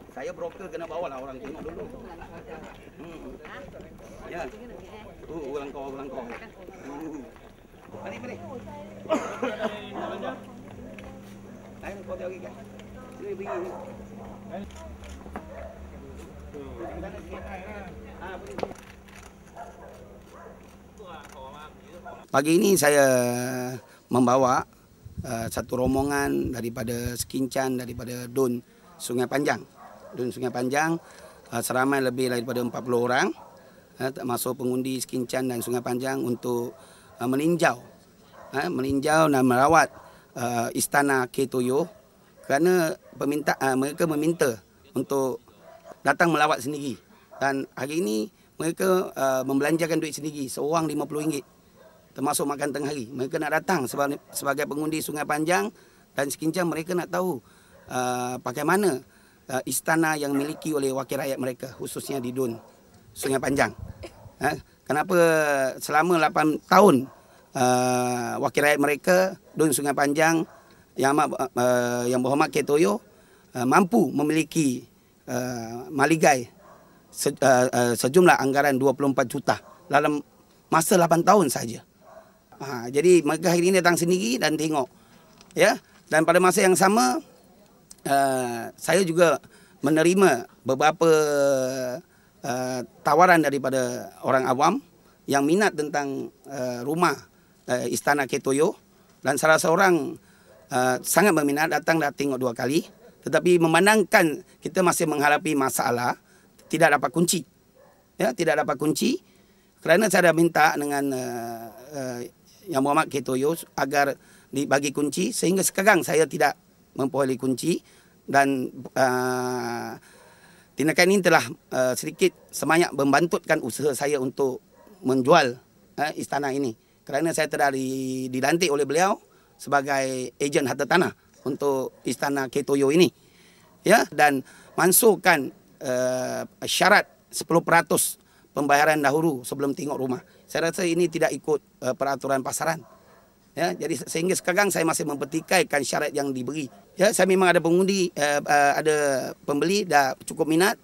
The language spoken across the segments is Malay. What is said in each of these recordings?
Saya broker kena bawa lah orang tengok dulu. Ya. Ulang kau. Mari. Ayo kau pergi kan. Sini pergi ni. Pagi ini saya membawa satu rombongan daripada Sekincan, daripada Dun Sungai Panjang. Dun Sungai Panjang seramai lebih daripada 40 orang, termasuk pengundi Sekincan dan Sungai Panjang untuk meninjau dan merawat Istana K. Toyo kerana mereka meminta untuk datang melawat sendiri. Dan hari ini mereka membelanjakan duit sendiri, seorang RM50, termasuk makan tengah hari. Mereka nak datang sebagai pengundi Sungai Panjang dan Sekincan. Mereka nak tahu bagaimana istana yang miliki oleh wakil rakyat mereka, khususnya di Dun Sungai Panjang. Kenapa selama 8 tahun wakil rakyat mereka Dun Sungai Panjang yang berhormat K. Toyo mampu memiliki maligai sejumlah anggaran 24 juta dalam masa 8 tahun saja. Jadi mereka hari ini datang sendiri dan tengok. Ya, dan pada masa yang sama saya juga menerima beberapa tawaran daripada orang awam yang minat tentang rumah Istana K. Toyo, dan salah seorang sangat berminat, datang dah tengok 2 kali, tetapi memandangkan kita masih menghadapi masalah tidak dapat kunci. Ya, tidak dapat kunci kerana saya dah minta dengan Yang Berhormat K. Toyo agar dibagi kunci, sehingga sekarang saya tidak memperoleh kunci. Dan tindakan ini telah sedikit sebanyak membantutkan usaha saya untuk menjual istana ini, kerana saya telah dilantik oleh beliau sebagai ejen harta tanah untuk Istana K. Toyo ini. Ya, dan masukkan syarat 10% pembayaran dahulu sebelum tengok rumah. Saya rasa ini tidak ikut peraturan pasaran. Ya, jadi sehingga sekarang saya masih mempertikaikan syarat yang diberi. Ya, saya memang ada pengundi, ada pembeli dah cukup minat,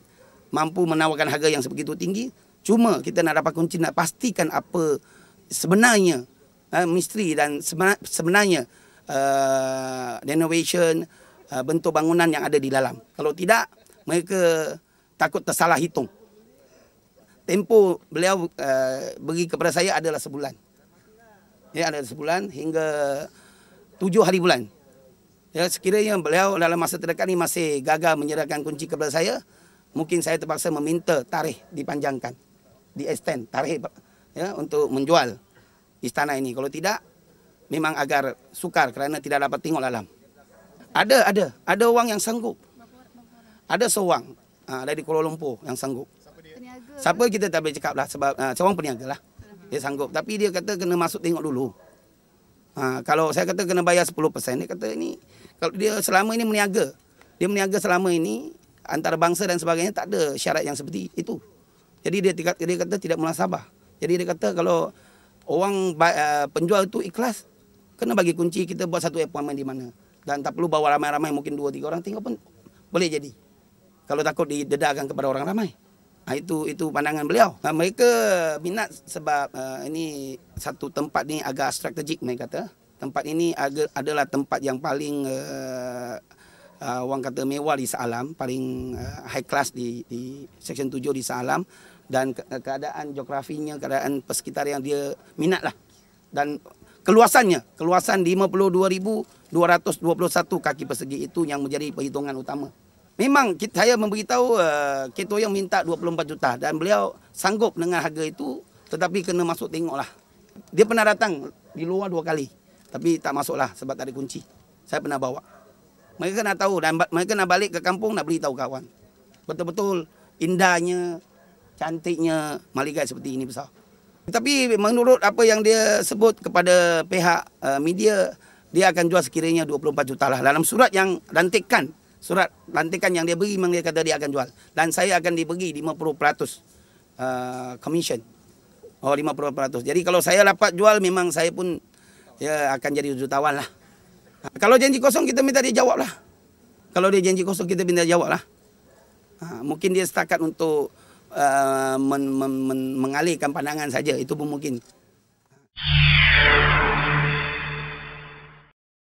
mampu menawarkan harga yang sebegitu tinggi. Cuma kita nak dapat kunci, nak pastikan apa sebenarnya misteri dan sebenarnya renovation, bentuk bangunan yang ada di dalam. Kalau tidak, mereka takut tersalah hitung. Tempoh beliau beri kepada saya adalah sebulan. Ya, ada sebulan hingga 7 hari bulan. Ya, sekiranya beliau dalam masa terdekat ini masih gagal menyerahkan kunci kepada saya, mungkin saya terpaksa meminta tarikh dipanjangkan, di extend tarikh ya, untuk menjual istana ini. Kalau tidak, memang agar sukar kerana tidak dapat tengok dalam. Ada orang yang sanggup. Ada seorang dari Kuala Lumpur yang sanggup. Siapa kita tak boleh cakap lah, sebab seorang peniaga lah. Dia sanggup, tapi dia kata kena masuk tengok dulu. Kalau saya kata kena bayar 10%, dia kata ini, kalau dia selama ini meniaga, dia meniaga selama ini antarabangsa dan sebagainya, tak ada syarat yang seperti itu. Jadi dia kata tidak munasabah. Jadi dia kata kalau orang penjual itu ikhlas, kena bagi kunci, kita buat satu appointment di mana. Dan tak perlu bawa ramai-ramai, mungkin 2-3 orang tengok pun boleh jadi. Kalau takut didedarkan kepada orang ramai. Itu pandangan beliau. Mereka minat sebab ini satu tempat ni agak strategik, mereka kata. Tempat ini adalah tempat yang paling orang kata mewah di Shah Alam, paling high class di Seksyen 7 di Shah Alam, dan keadaan geografinya, keadaan persekitar yang dia minat lah. Dan keluasan 52,221 kaki persegi itu yang menjadi perhitungan utama. Memang saya memberitahu K. Toyo minta 24 juta dan beliau sanggup dengan harga itu, tetapi kena masuk tengoklah. Dia pernah datang di luar 2 kali, tapi tak masuklah sebab tak ada kunci. Saya pernah bawa. Mereka nak tahu dan mereka nak balik ke kampung, nak beritahu kawan. Betul-betul indahnya, cantiknya maligai seperti ini besar. Tapi menurut apa yang dia sebut kepada pihak media, dia akan jual sekiranya 24 juta lah. Dalam surat yang lantikan, surat lantikan yang dia beri, memang dia kata dia akan jual. Dan saya akan diberi 50% commission. 50%. Jadi kalau saya dapat jual, memang saya pun dia akan jadi jutawan lah. Kalau janji kosong kita minta dia jawab lah. Kalau dia janji kosong kita minta jawab lah. Mungkin dia setakat untuk mengalihkan pandangan saja, itu pun mungkin.